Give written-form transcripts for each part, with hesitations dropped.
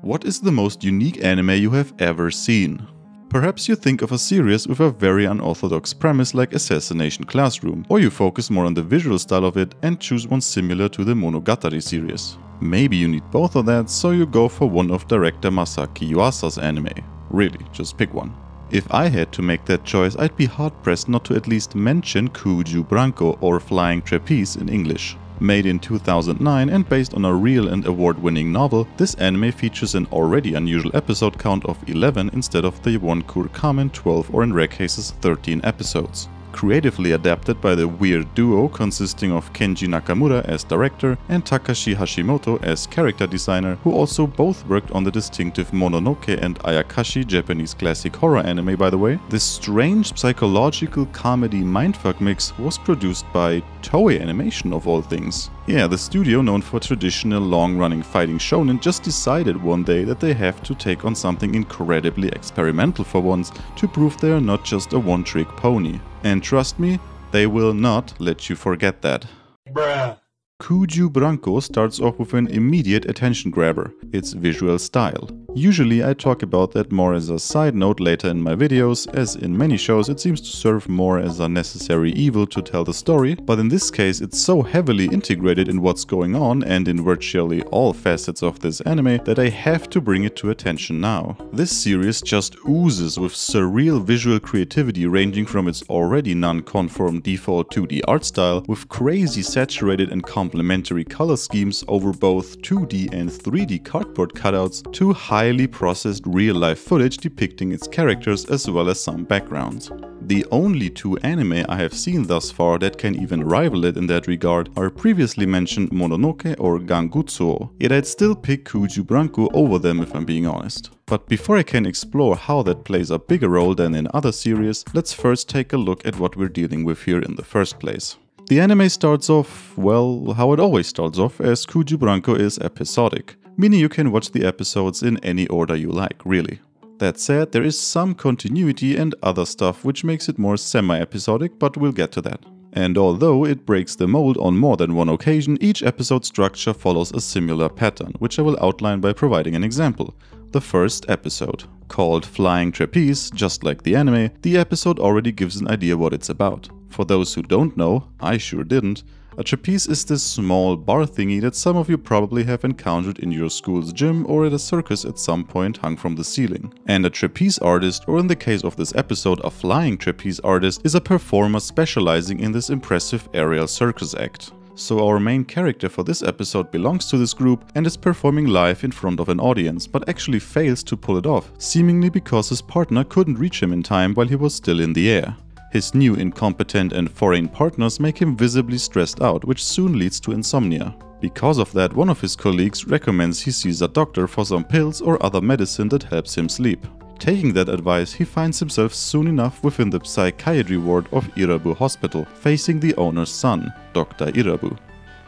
What is the most unique anime you have ever seen? Perhaps you think of a series with a very unorthodox premise like Assassination Classroom, or you focus more on the visual style of it and choose one similar to the Monogatari series. Maybe you need both of that, so you go for one of director Masaki Yuasa's anime. Really, just pick one. If I had to make that choice, I'd be hard-pressed not to at least mention Kuuchuu Buranko, or Flying Trapeze in English. Made in 2009 and based on a real and award-winning novel, this anime features an already unusual episode count of 11 instead of the one common 12 or in rare cases 13 episodes. Creatively adapted by the weird duo consisting of Kenji Nakamura as director and Takashi Hashimoto as character designer, who also both worked on the distinctive Mononoke and Ayakashi Japanese classic horror anime by the way. This strange psychological comedy mindfuck mix was produced by Toei Animation of all things. Yeah, the studio known for traditional long-running fighting shonen just decided one day that they have to take on something incredibly experimental for once to prove they are not just a one-trick pony. And trust me, they will not let you forget that. Bruh. Kuuchuu Buranko starts off with an immediate attention grabber, its visual style. Usually I talk about that more as a side note later in my videos, as in many shows it seems to serve more as a necessary evil to tell the story, but in this case it's so heavily integrated in what's going on and in virtually all facets of this anime that I have to bring it to attention now. This series just oozes with surreal visual creativity ranging from its already non-conform default 2D art style with crazy saturated and complementary color schemes over both 2D and 3D cardboard cutouts to highly processed real-life footage depicting its characters as well as some backgrounds. The only two anime I have seen thus far that can even rival it in that regard are previously mentioned Mononoke or Gangutsuo, yet I'd still pick Kuuchuu Buranko over them if I'm being honest. But before I can explore how that plays a bigger role than in other series, let's first take a look at what we're dealing with here in the first place. The anime starts off, well, how it always starts off, as Kuuchuu Buranko is episodic, meaning you can watch the episodes in any order you like, really. That said, there is some continuity and other stuff which makes it more semi-episodic, but we'll get to that. And although it breaks the mold on more than one occasion, each episode structure follows a similar pattern, which I will outline by providing an example. The first episode. Called Flying Trapeze, just like the anime, the episode already gives an idea what it's about. For those who don't know, I sure didn't, a trapeze is this small bar thingy that some of you probably have encountered in your school's gym or at a circus at some point hung from the ceiling. And a trapeze artist, or in the case of this episode a flying trapeze artist, is a performer specializing in this impressive aerial circus act. So our main character for this episode belongs to this group and is performing live in front of an audience, but actually fails to pull it off, seemingly because his partner couldn't reach him in time while he was still in the air. His new incompetent and foreign partners make him visibly stressed out, which soon leads to insomnia. Because of that, one of his colleagues recommends he sees a doctor for some pills or other medicine that helps him sleep. Taking that advice, he finds himself soon enough within the psychiatry ward of Irabu Hospital, facing the owner's son, Dr. Irabu.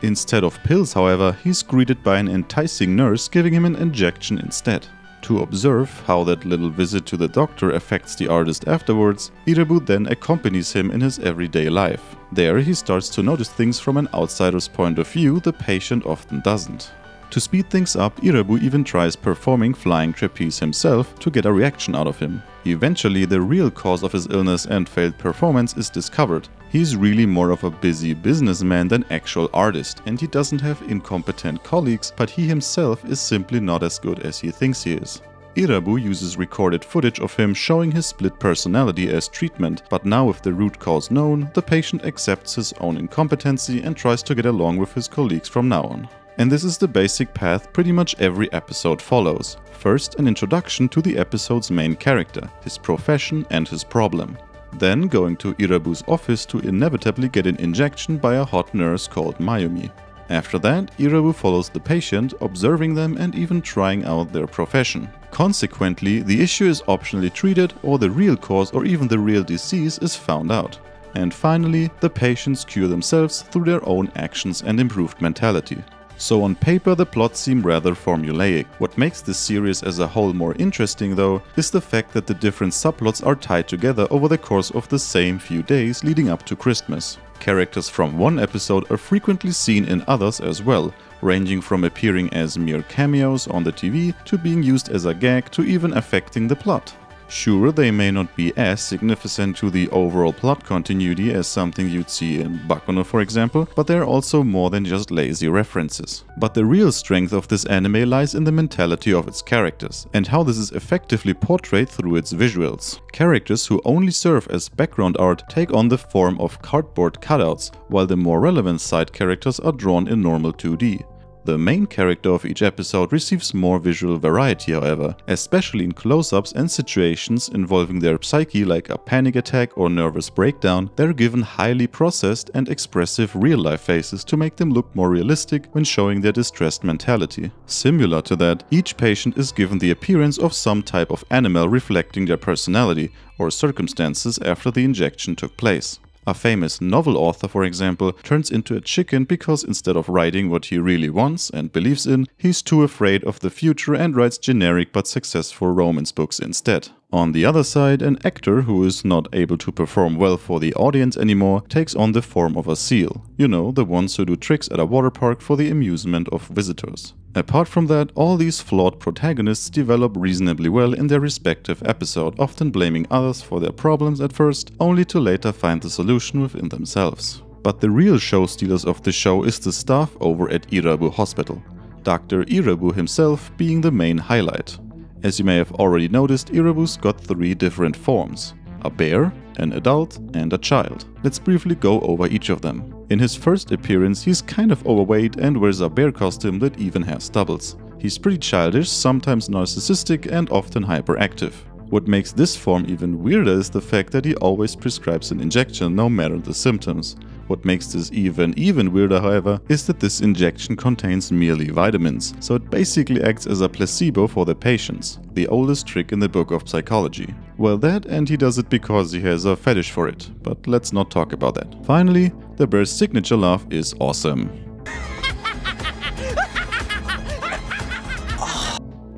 Instead of pills, however, he's greeted by an enticing nurse giving him an injection instead. To observe how that little visit to the doctor affects the artist afterwards, Irabu then accompanies him in his everyday life. There he starts to notice things from an outsider's point of view the patient often doesn't. To speed things up, Irabu even tries performing flying trapeze himself to get a reaction out of him. Eventually, the real cause of his illness and failed performance is discovered. He's really more of a busy businessman than actual artist, and he doesn't have incompetent colleagues, but he himself is simply not as good as he thinks he is. Irabu uses recorded footage of him showing his split personality as treatment, but now with the root cause known, the patient accepts his own incompetency and tries to get along with his colleagues from now on. And this is the basic path pretty much every episode follows. First, an introduction to the episode's main character, his profession and his problem. Then going to Irabu's office to inevitably get an injection by a hot nurse called Mayumi. After that, Irabu follows the patient, observing them and even trying out their profession. Consequently, the issue is optionally treated, or the real cause or even the real disease is found out. And finally, the patients cure themselves through their own actions and improved mentality. So on paper the plots seem rather formulaic. What makes this series as a whole more interesting though is the fact that the different subplots are tied together over the course of the same few days leading up to Christmas. Characters from one episode are frequently seen in others as well, ranging from appearing as mere cameos on the TV to being used as a gag to even affecting the plot. Sure, they may not be as significant to the overall plot continuity as something you'd see in Bakuno, for example, but they're also more than just lazy references. But the real strength of this anime lies in the mentality of its characters, and how this is effectively portrayed through its visuals. Characters who only serve as background art take on the form of cardboard cutouts, while the more relevant side characters are drawn in normal 2D. The main character of each episode receives more visual variety, however, especially in close-ups and situations involving their psyche like a panic attack or nervous breakdown. They're given highly processed and expressive real-life faces to make them look more realistic when showing their distressed mentality. Similar to that, each patient is given the appearance of some type of animal reflecting their personality or circumstances after the injection took place. A famous novel author, for example, turns into a chicken because instead of writing what he really wants and believes in, he's too afraid of the future and writes generic but successful romance books instead. On the other side, an actor who is not able to perform well for the audience anymore takes on the form of a seal. You know, the ones who do tricks at a water park for the amusement of visitors. Apart from that, all these flawed protagonists develop reasonably well in their respective episode, often blaming others for their problems at first, only to later find the solution within themselves. But the real show stealers of the show is the staff over at Irabu Hospital, Dr. Irabu himself being the main highlight. As you may have already noticed, Irabu's got 3 different forms: a bear, an adult, and a child. Let's briefly go over each of them. In his first appearance, he's kind of overweight and wears a bear costume that even has stubbles. He's pretty childish, sometimes narcissistic, and often hyperactive. What makes this form even weirder is the fact that he always prescribes an injection no matter the symptoms. What makes this even weirder, however, is that this injection contains merely vitamins, so it basically acts as a placebo for the patients, the oldest trick in the book of psychology. Well, that, and he does it because he has a fetish for it, but let's not talk about that. Finally, the bear's signature laugh is awesome.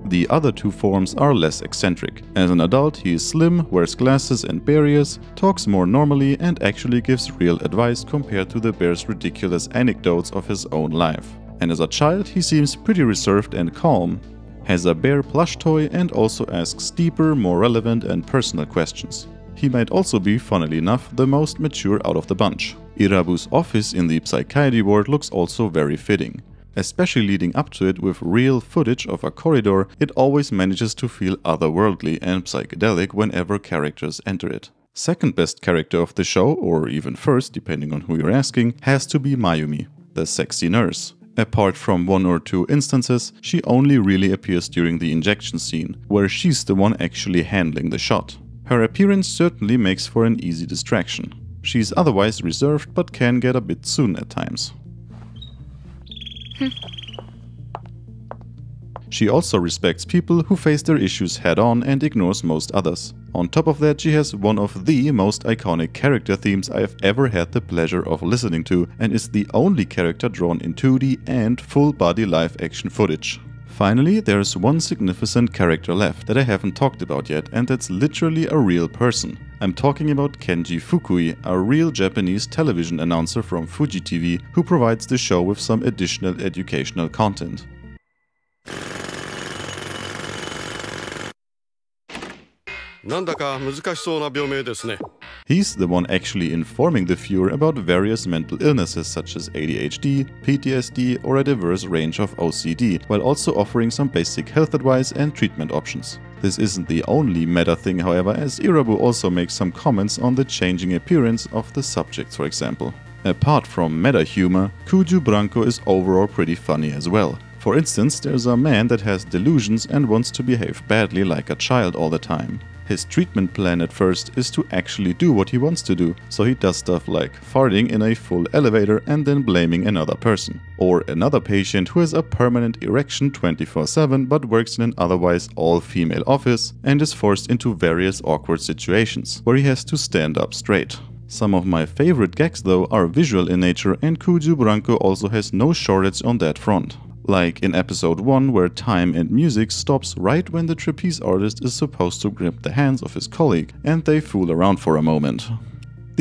The other 2 forms are less eccentric. As an adult, he is slim, wears glasses and barriers, talks more normally, and actually gives real advice compared to the bear's ridiculous anecdotes of his own life. And as a child, he seems pretty reserved and calm, has a bear plush toy, and also asks deeper, more relevant and personal questions. He might also be, funnily enough, the most mature out of the bunch. Irabu's office in the psychiatry ward looks also very fitting. Especially leading up to it with real footage of a corridor, it always manages to feel otherworldly and psychedelic whenever characters enter it. Second best character of the show, or even first depending on who you're asking, has to be Mayumi, the sexy nurse. Apart from 1 or 2 instances, she only really appears during the injection scene, where she's the one actually handling the shot. Her appearance certainly makes for an easy distraction. She's otherwise reserved but can get a bit soon at times. She also respects people who face their issues head-on and ignores most others. On top of that, she has one of the most iconic character themes I have ever had the pleasure of listening to, and is the only character drawn in 2D and full-body live-action footage. Finally, there's one significant character left that I haven't talked about yet, and that's literally a real person. I'm talking about Kenji Fukui, a real Japanese television announcer from Fuji TV who provides the show with some additional educational content. He's the one actually informing the viewer about various mental illnesses such as ADHD, PTSD or a diverse range of OCD, while also offering some basic health advice and treatment options. This isn't the only meta thing, however, as Irabu also makes some comments on the changing appearance of the subjects, for example. Apart from meta humor, Kuuchuu Buranko is overall pretty funny as well. For instance, there's a man that has delusions and wants to behave badly like a child all the time. His treatment plan at first is to actually do what he wants to do, so he does stuff like farting in a full elevator and then blaming another person. Or another patient who has a permanent erection 24/7 but works in an otherwise all-female office and is forced into various awkward situations where he has to stand up straight. Some of my favorite gags though are visual in nature, and Kuuchuu Buranko also has no shortage on that front. Like in episode 1, where time and music stops right when the trapeze artist is supposed to grip the hands of his colleague and they fool around for a moment.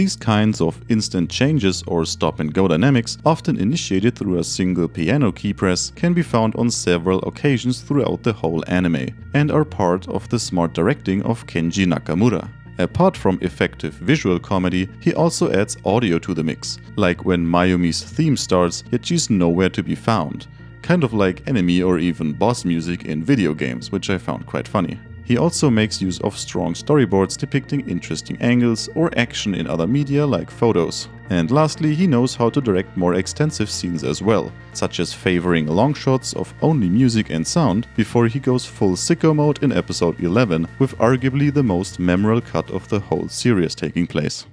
These kinds of instant changes or stop-and-go dynamics, often initiated through a single piano key press, can be found on several occasions throughout the whole anime, and are part of the smart directing of Kenji Nakamura. Apart from effective visual comedy, he also adds audio to the mix, like when Mayumi's theme starts, yet she's nowhere to be found. Kind of like enemy or even boss music in video games, which I found quite funny. He also makes use of strong storyboards depicting interesting angles or action in other media like photos. And lastly, he knows how to direct more extensive scenes as well, such as favoring long shots of only music and sound before he goes full sicko mode in episode 11 with arguably the most memorable cut of the whole series taking place.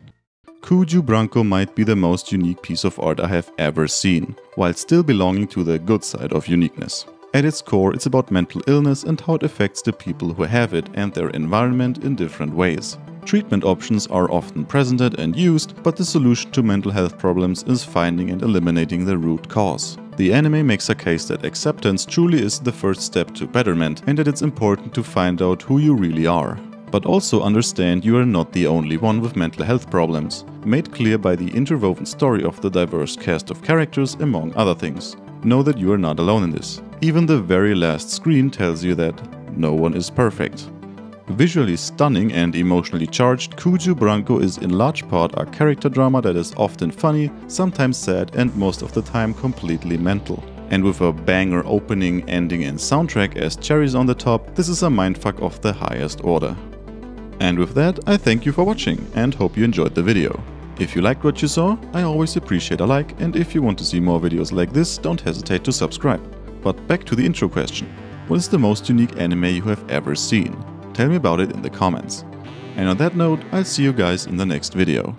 Kuuchuu Buranko might be the most unique piece of art I have ever seen, while still belonging to the good side of uniqueness. At its core, it's about mental illness and how it affects the people who have it and their environment in different ways. Treatment options are often presented and used, but the solution to mental health problems is finding and eliminating the root cause. The anime makes a case that acceptance truly is the first step to betterment, and that it's important to find out who you really are. But also understand you are not the only one with mental health problems, made clear by the interwoven story of the diverse cast of characters among other things. Know that you are not alone in this. Even the very last screen tells you that no one is perfect. Visually stunning and emotionally charged, Kuuchuu Buranko is in large part a character drama that is often funny, sometimes sad, and most of the time completely mental. And with a banger opening, ending and soundtrack as cherries on the top, this is a mindfuck of the highest order. And with that, I thank you for watching and hope you enjoyed the video. If you liked what you saw, I always appreciate a like, and if you want to see more videos like this, don't hesitate to subscribe. But back to the intro question. What is the most unique anime you have ever seen? Tell me about it in the comments. And on that note, I'll see you guys in the next video.